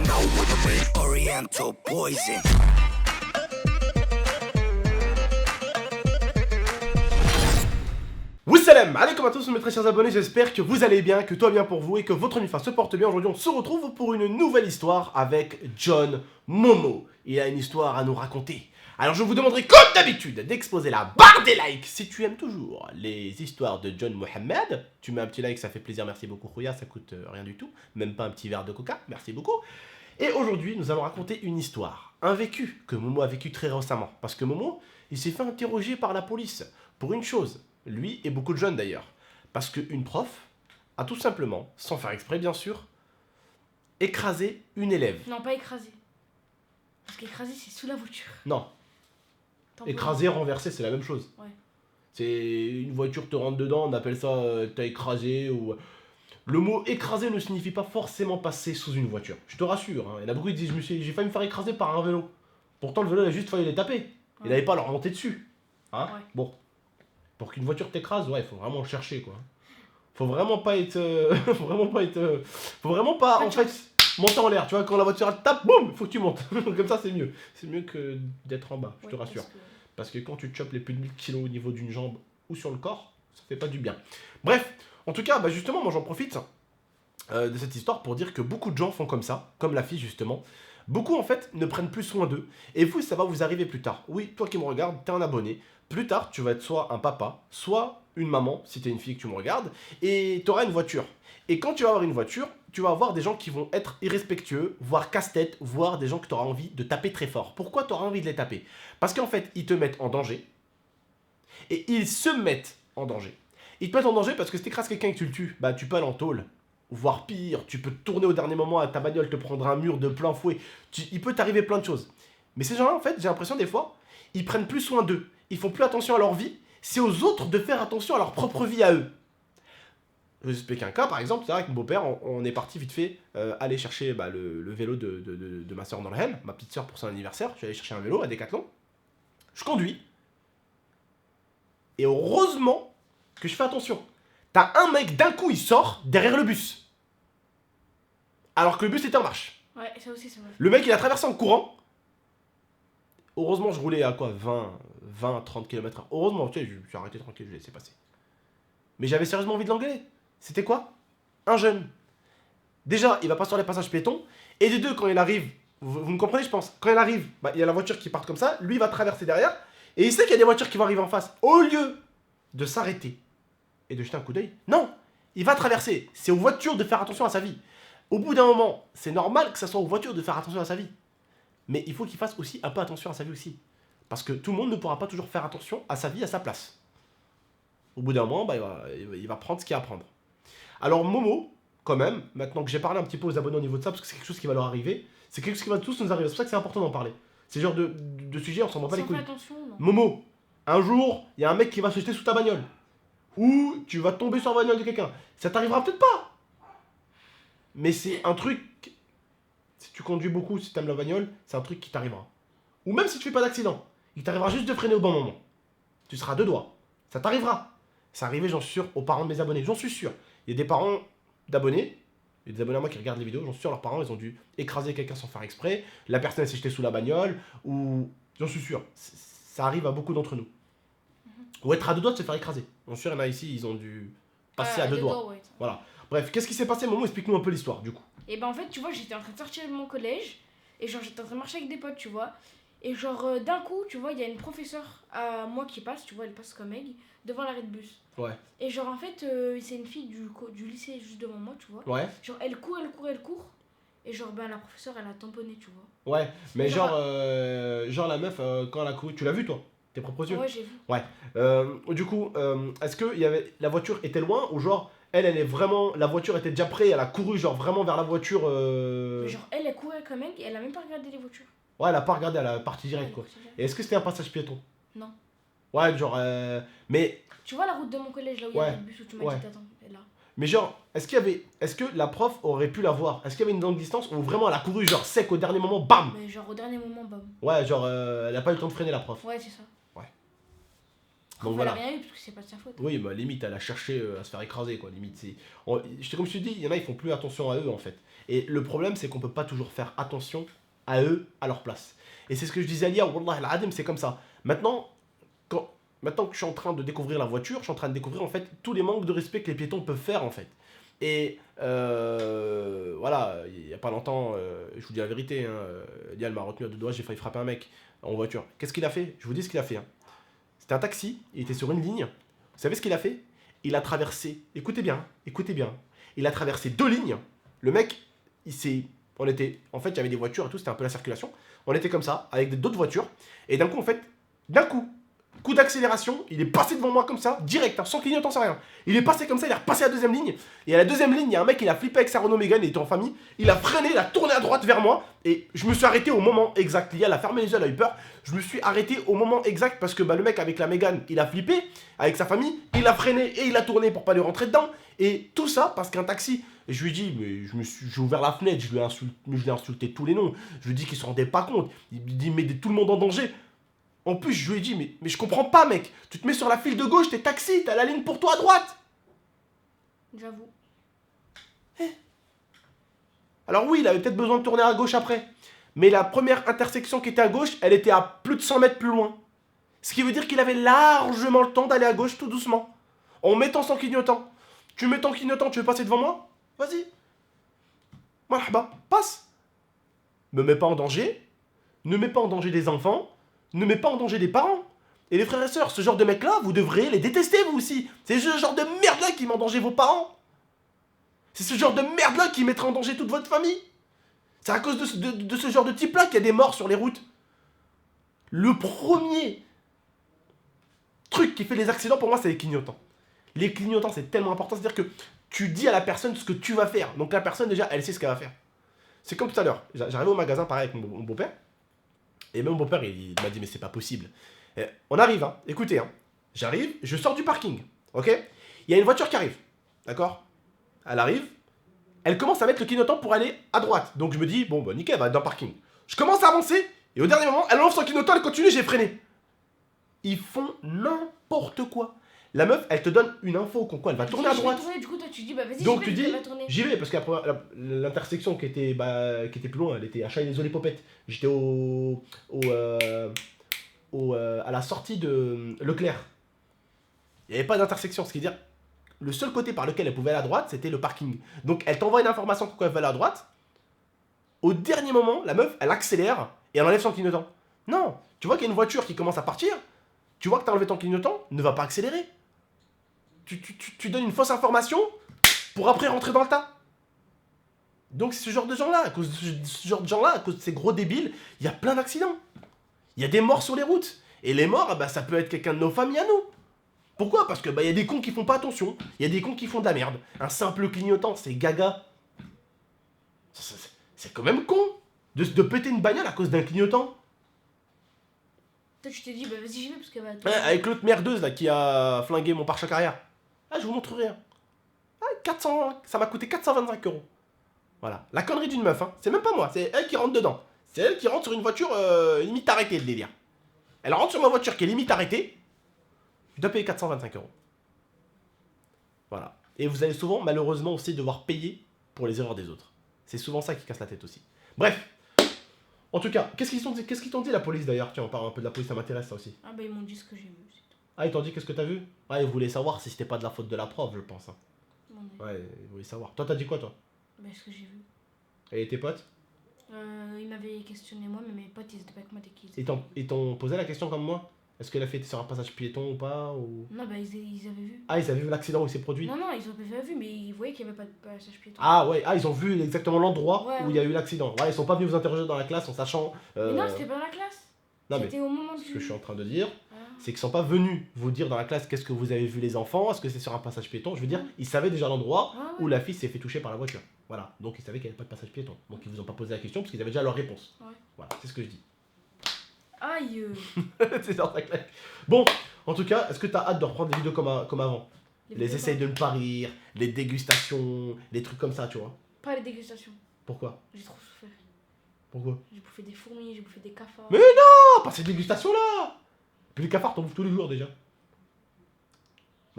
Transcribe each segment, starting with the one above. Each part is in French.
out with a red oriental poison. Salam alaikum à tous mes très chers abonnés, j'espère que vous allez bien, que tout va bien pour vous et que votre MIFA se porte bien. Aujourd'hui on se retrouve pour une nouvelle histoire avec John Momo. Il a une histoire à nous raconter. Alors je vous demanderai comme d'habitude d'exploser la barre des likes si tu aimes toujours les histoires de John Mohammed. Tu mets un petit like, ça fait plaisir, merci beaucoup Khouya, ça coûte rien du tout. Même pas un petit verre de coca, merci beaucoup. Et aujourd'hui nous allons raconter une histoire, un vécu que Momo a vécu très récemment. Parce que Momo, il s'est fait interroger par la police pour une chose. Lui et beaucoup de jeunes d'ailleurs. Parce qu'une prof a tout simplement, sans faire exprès bien sûr, écrasé une élève. Non, pas écrasé. Parce qu'écrasé, c'est sous la voiture. Non. Écrasé, renversé, c'est la même chose. Ouais. C'est une voiture te rentre dedans, on appelle ça t'as écrasé ou... Le mot écrasé ne signifie pas forcément passer sous une voiture. Je te rassure, hein. Il y en a beaucoup qui disent j'ai failli me faire écraser par un vélo. Pourtant le vélo il a juste failli les taper. Ouais. Il n'avait pas à leur monter dessus. Hein, ouais. Bon. Pour qu'une voiture t'écrase, ouais, faut vraiment le chercher, quoi. Faut vraiment pas être... faut vraiment pas, en fait, monter en l'air. Tu vois, quand la voiture elle tape, boum, faut que tu montes. Comme ça, c'est mieux. C'est mieux que d'être en bas, je te rassure. Parce que quand tu te chopes les plus de 1000 kilos au niveau d'une jambe ou sur le corps, ça fait pas du bien. Bref, en tout cas, bah justement, moi j'en profite de cette histoire pour dire que beaucoup de gens font comme ça, comme la fille, justement. Beaucoup, en fait, ne prennent plus soin d'eux. Et vous, ça va vous arriver plus tard. Oui, toi qui me regardes, t'es un abonné. Plus tard, tu vas être soit un papa, soit une maman, si t'es une fille que tu me regardes, et t'auras une voiture. Et quand tu vas avoir une voiture, tu vas avoir des gens qui vont être irrespectueux, voire casse-tête, voire des gens que tu auras envie de taper très fort. Pourquoi tu auras envie de les taper? Parce qu'en fait, ils te mettent en danger, et ils se mettent en danger. Ils te mettent en danger parce que si t'écrases quelqu'un et que tu le tues, bah tu peux aller en tôle. Voire pire, tu peux te tourner au dernier moment à ta bagnole, te prendre un mur de plein fouet. Il peut t'arriver plein de choses. Mais ces gens-là, en fait, j'ai l'impression des fois, ils prennent plus soin d'eux. Ils font plus attention à leur vie. C'est aux autres de faire attention à leur propre vie à eux. Je vais vous expliquer un cas, par exemple, c'est vrai avec mon beau-père, on est parti vite fait aller chercher le vélo de ma soeur dans le Hem, ma petite soeur pour son anniversaire. Je suis allé chercher un vélo à Decathlon. Je conduis. Et heureusement que je fais attention. T'as un mec, d'un coup, il sort derrière le bus. Alors que le bus était en marche. Ouais, ça aussi, c'est vrai. Le mec, il a traversé en courant. Heureusement, je roulais à quoi 20, 30 km/h. Heureusement, tu sais, je suis arrêté tranquille, je l'ai laissé passer. Mais j'avais sérieusement envie de l'engueuler. C'était quoi? Un jeune. Déjà, il va pas sur les passages piétons. Et de deux, quand il arrive, vous me comprenez, je pense. Quand il arrive, bah, il y a la voiture qui part comme ça. Lui, il va traverser derrière. Et il sait qu'il y a des voitures qui vont arriver en face. Au lieu de s'arrêter et de jeter un coup d'œil, non, il va traverser. C'est aux voitures de faire attention à sa vie. Au bout d'un moment, c'est normal que ça soit aux voitures de faire attention à sa vie. Mais il faut qu'il fasse aussi un peu attention à sa vie aussi. Parce que tout le monde ne pourra pas toujours faire attention à sa vie, à sa place. Au bout d'un moment, bah, il va prendre ce qu'il y a à prendre. Alors Momo, quand même, maintenant que j'ai parlé un petit peu aux abonnés au niveau de ça, parce que c'est quelque chose qui va leur arriver, c'est quelque chose qui va tous nous arriver. C'est pour ça que c'est important d'en parler. C'est le genre de sujet, on s'en bat pas les couilles. Momo, un jour, il y a un mec qui va se jeter sous ta bagnole. Ou tu vas tomber sur la bagnole de quelqu'un. Ça t'arrivera peut-être pas. Mais c'est un truc... Si tu conduis beaucoup, si tu aimes la bagnole, c'est un truc qui t'arrivera. Ou même si tu fais pas d'accident, il t'arrivera juste de freiner au bon moment. Tu seras à deux doigts. Ça t'arrivera. C'est arrivé, j'en suis sûr, aux parents de mes abonnés. J'en suis sûr. Il y a des parents d'abonnés, il y a des abonnés à moi qui regardent les vidéos, j'en suis sûr, leurs parents, ils ont dû écraser quelqu'un sans faire exprès. La personne s'est jetée sous la bagnole, ou... J'en suis sûr. Ça arrive à beaucoup d'entre nous. Ou être à deux doigts de se faire écraser. J'en suis sûr, il y en a ici, ils ont dû passer à deux doigts. Ouais. Voilà. Bref, qu'est-ce qui s'est passé, Momo? Explique-nous un peu l'histoire, du coup. Et ben en fait, tu vois, j'étais en train de sortir de mon collège, et genre, j'étais en train de marcher avec des potes, tu vois. Et genre, d'un coup, tu vois, il y a une professeure à moi qui passe, tu vois, elle passe comme aigle, devant l'arrêt de bus. Ouais. Et genre, en fait, c'est une fille du lycée juste devant moi, tu vois. Ouais. Genre, elle court. Et genre, ben la professeure, elle a tamponné, tu vois. Ouais, mais genre la meuf, quand elle a couru, tu l'as vu toi? Tes propres yeux? Ouais, j'ai vu. Ouais. Du coup, est-ce que la voiture était loin ou genre, elle est vraiment, la voiture était déjà prête, elle a couru genre vraiment vers la voiture Mais genre, elle courait comme elle, et elle a même pas regardé les voitures. Ouais, elle a pas regardé, elle a parti direct quoi. Et est-ce que c'était un passage piéton? Non. Ouais, genre, mais... Tu vois la route de mon collège, là où il y a le bus où tu m'as dit t'attends, là. Mais genre, est-ce que la prof aurait pu la voir? Est-ce qu'il y avait une longue distance ou vraiment elle a couru genre sec au dernier moment, bam? Mais genre au dernier moment, bam. Ouais, genre, elle a pas eu le temps de freiner la prof. Ouais, c'est ça. Ouais. Donc Elle voilà. a rien eu parce que c'est pas de sa faute. Oui, bah limite, elle a cherché à se faire écraser, quoi. Limite, c'est... Comme je te dis, il y en a, ils font plus attention à eux, en fait. Et le problème, c'est qu'on peut pas toujours faire attention à eux, à leur place. Et c'est ce que je disais à Lia, Wallah al-Adim, c'est comme ça. Maintenant que je suis en train de découvrir la voiture, je suis en train de découvrir, en fait, tous les manques de respect que les piétons peuvent faire, en fait. Et voilà, il y a pas longtemps, je vous dis la vérité, hein, Lia, elle m'a retenu à deux doigts, j'ai failli frapper un mec en voiture. Qu'est-ce qu'il a fait? Je vous dis ce qu'il a fait, hein. C'était un taxi, il était sur une ligne. Vous savez ce qu'il a fait? Il a traversé, écoutez bien, il a traversé 2 lignes. Le mec, en fait, il y avait des voitures et tout, c'était un peu la circulation. On était comme ça, avec d'autres voitures. Et d'un coup, en fait, coup d'accélération, il est passé devant moi comme ça, direct, hein, sans clignotant, sans rien. Il est passé comme ça, il est repassé à la deuxième ligne. Et à la deuxième ligne, il y a un mec, il a flippé avec sa Renault Mégane, il était en famille. Il a freiné, il a tourné à droite vers moi. Et je me suis arrêté au moment exact. Lia, elle a fermé les yeux, elle a eu peur. Je me suis arrêté au moment exact parce que le mec avec la Mégane, il a flippé avec sa famille. Il a freiné et il a tourné pour pas lui rentrer dedans. Et tout ça parce qu'un taxi. Et je lui ai dit, mais j'ai ouvert la fenêtre, je l'ai insulté de tous les noms. Je lui ai dit qu'il se rendait pas compte. Il me dit, mais tout le monde en danger. En plus, je lui ai dit, mais je comprends pas, mec. Tu te mets sur la file de gauche, t'es taxi, t'as la ligne pour toi à droite. J'avoue. Alors oui, il avait peut-être besoin de tourner à gauche après. Mais la première intersection qui était à gauche, elle était à plus de 100 mètres plus loin. Ce qui veut dire qu'il avait largement le temps d'aller à gauche tout doucement. En mettant son clignotant. Tu mets ton clignotant, tu veux passer devant moi? Vas-y. Marhaba, passe. Me mets pas en danger. Ne mets pas en danger des enfants. Ne mets pas en danger des parents. Et les frères et sœurs, ce genre de mecs-là, vous devriez les détester vous aussi. C'est ce genre de merde-là qui met en danger vos parents. C'est ce genre de merde-là qui mettra en danger toute votre famille. C'est à cause de ce genre de type-là qu'il y a des morts sur les routes. Le premier truc qui fait les accidents, pour moi, c'est les clignotants. Les clignotants, c'est tellement important. C'est-à-dire que tu dis à la personne ce que tu vas faire. Donc la personne, déjà, elle sait ce qu'elle va faire. C'est comme tout à l'heure. J'arrivais au magasin, pareil, avec mon beau-père. Et même mon beau-père, il m'a dit, mais c'est pas possible. Et on arrive, hein. Écoutez, hein. J'arrive, je sors du parking. Ok? Il y a une voiture qui arrive. D'accord? Elle arrive. Elle commence à mettre le clignotant pour aller à droite. Donc je me dis, bon, bah nickel, elle va être dans le parking. Je commence à avancer. Et au dernier moment, elle enlève son clignotant, elle continue, j'ai freiné. Ils font n'importe quoi. La meuf, elle te donne une info, comme quoi elle va tourner à droite. Du coup, toi, tu dis, bah vas-y, Donc tu j'y vais, dis, elle va tourner. j'y vais, parce qu'après l'intersection qui était plus loin, elle était à Chailly-les-Olipopettes. J'étais à la sortie de Leclerc. Il n'y avait pas d'intersection, ce qui veut dire, le seul côté par lequel elle pouvait aller à droite, c'était le parking. Donc elle t'envoie une information pourquoi elle veut aller à droite. Au dernier moment, la meuf, elle accélère et elle enlève son clignotant. Non, tu vois qu'il y a une voiture qui commence à partir, tu vois que tu as enlevé ton clignotant, ne va pas accélérer. Tu donnes une fausse information pour après rentrer dans le tas. Donc c'est ce genre de gens-là, à cause de ce genre de gens-là, à cause de ces gros débiles, il y a plein d'accidents. Il y a des morts sur les routes. Et les morts, bah, ça peut être quelqu'un de nos familles à nous. Pourquoi? Parce que bah, y a des cons qui font pas attention. Il y a des cons qui font de la merde. Un simple clignotant, c'est gaga. C'est quand même con de péter une bagnole à cause d'un clignotant. Toi, tu t'es dit, bah vas-y, j'y vais parce qu'elle va tourner. Ouais, avec l'autre merdeuse là qui a flingué mon pare-choc arrière. Ah, je vous montrerai. Ça m'a coûté 425 €. Voilà. La connerie d'une meuf, hein. C'est même pas moi, c'est elle qui rentre dedans. C'est elle qui rentre sur une voiture limite arrêtée, le délire. Elle rentre sur ma voiture qui est limite arrêtée. Je dois payer 425 €. Voilà. Et vous allez souvent, malheureusement, aussi devoir payer pour les erreurs des autres. C'est souvent ça qui casse la tête aussi. Bref. En tout cas, qu'est-ce qu'ils t'ont dit la police d'ailleurs? Tiens, on parle un peu de la police, ça m'intéresse ça aussi. Ah bah ils m'ont dit ce que j'ai vu, c'est tout. Ah, ils t'ont dit qu'est-ce que t'as vu? Ah, ils voulaient savoir si c'était pas de la faute de la prof, je pense. Hein. Bon, Ouais, ils voulaient savoir. Toi, t'as dit quoi, toi? bah ce que j'ai vu. Et tes potes? Ils m'avaient questionné moi, mais mes potes ils étaient pas avec moi dès qu'ils Ils t'ont posé la question comme moi? Est-ce qu'elle a fait sur un passage piéton ou pas ou... Non, bah ils avaient vu. Ah, ils avaient vu l'accident où il s'est produit? Non, ils avaient pas vu, mais ils voyaient qu'il y avait pas de passage piéton. Ah ouais, ils ont vu exactement l'endroit Ouais, où il y a eu l'accident. Ouais, ils sont pas venus vous interroger dans la classe en sachant... Mais non, c'était pas dans la classe. Non, mais C'était au moment ce du... que je suis en train de dire, Ah. c'est qu'ils sont pas venus vous dire dans la classe qu'est-ce que vous avez vu les enfants, est-ce que c'est sur un passage piéton. Je veux dire, ils savaient déjà l'endroit Ah, où la fille s'est fait toucher par la voiture. Voilà, donc ils savaient qu'il n'y avait pas de passage piéton. Donc ils vous ont pas posé la question parce qu'ils avaient déjà leur réponse. Ouais. Voilà, c'est ce que je dis. Aïe. C'est dans ta claque. Bon, en tout cas, est-ce que t'as hâte de reprendre des vidéos comme avant? Les essais de ne pas rire, les dégustations, les trucs comme ça, tu vois. Pas les dégustations. Pourquoi? J'ai trop souffert. Pourquoi? J'ai bouffé des fourmis, j'ai bouffé des cafards. Mais non, pas ces dégustations-là. Puis les cafards, t'en bouffes tous les jours déjà.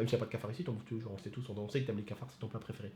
Même s'il n'y a pas de cafard ici, on sait tous, on sait que t'aimes les cafards, c'est ton plat préféré.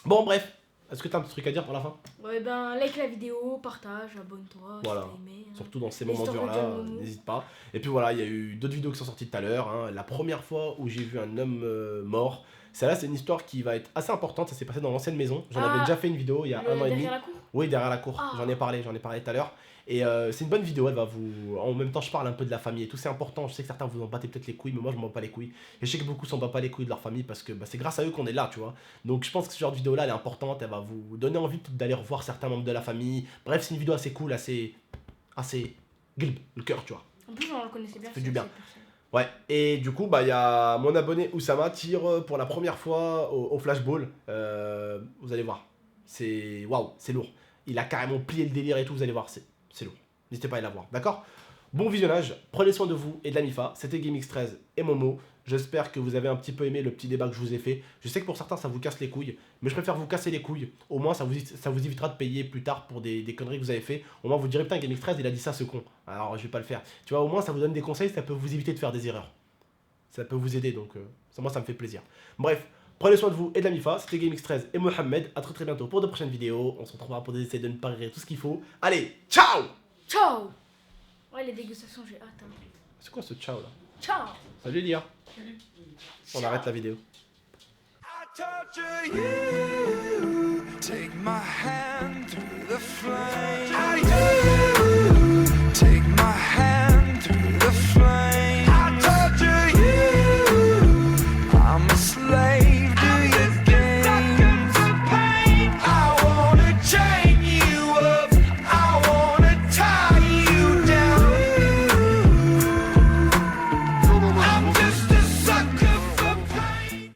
Bon, bref, est-ce que t'as un petit truc à dire pour la fin? Ouais, ben, like la vidéo, partage, abonne-toi, Voilà. si t'as aimé. Hein. Surtout dans ces moments N'hésite pas à durs là, dire Momo. n'hésite pas. Et puis voilà, il y a eu d'autres vidéos qui sont sorties tout à l'heure. Hein. La première fois où j'ai vu un homme mort, celle-là c'est une histoire qui va être assez importante, ça s'est passé dans l'ancienne maison. J'en avais déjà fait une vidéo il y a un an et demi. Derrière la cour. Oui, derrière la cour, Ah. j'en ai parlé tout à l'heure. Et c'est une bonne vidéo, elle va vous... En même temps, je parle un peu de la famille et tout, c'est important. Je sais que certains vous en battez peut-être les couilles, mais moi je m'en bats pas les couilles. Et je sais que beaucoup s'en battent pas les couilles de leur famille parce que bah, c'est grâce à eux qu'on est là, tu vois. Donc je pense que ce genre de vidéo là, elle est importante, elle va vous donner envie d'aller revoir certains membres de la famille. Bref, c'est une vidéo assez cool, assez glib, le cœur, tu vois. En plus, on le connaissait bien. Ça fait du bien. Ouais, et du coup, bah, y a mon abonné Oussama tire pour la première fois au flashball. Vous allez voir, c'est waouh, c'est lourd. Il a carrément plié le délire et tout, vous allez voir, c'est lourd. N'hésitez pas à aller la voir, d'accord? Bon visionnage, prenez soin de vous et de la MIFA. C'était GameX13 et Momo. J'espère que vous avez un petit peu aimé le petit débat que je vous ai fait. Je sais que pour certains ça vous casse les couilles, mais je préfère vous casser les couilles. Au moins ça vous évitera de payer plus tard pour des conneries que vous avez fait. Au moins vous direz putain GameX13 il a dit ça ce con. Alors je vais pas le faire. Tu vois, au moins ça vous donne des conseils, ça peut vous éviter de faire des erreurs. Ça peut vous aider donc moi ça me fait plaisir. Bref, prenez soin de vous et de la MIFA. C'était GameX13 et Mohamed. À très bientôt pour de prochaines vidéos. On se retrouvera pour des essais de ne pas rire tout ce qu'il faut. Allez, ciao! Ciao! Ouais, les dégustations, j'ai hâte. Hein. C'est quoi ce ciao là? Ciao! Salut Lia. On arrête la vidéo. I torture you. Take my hand through the flame. I do. Take my hand.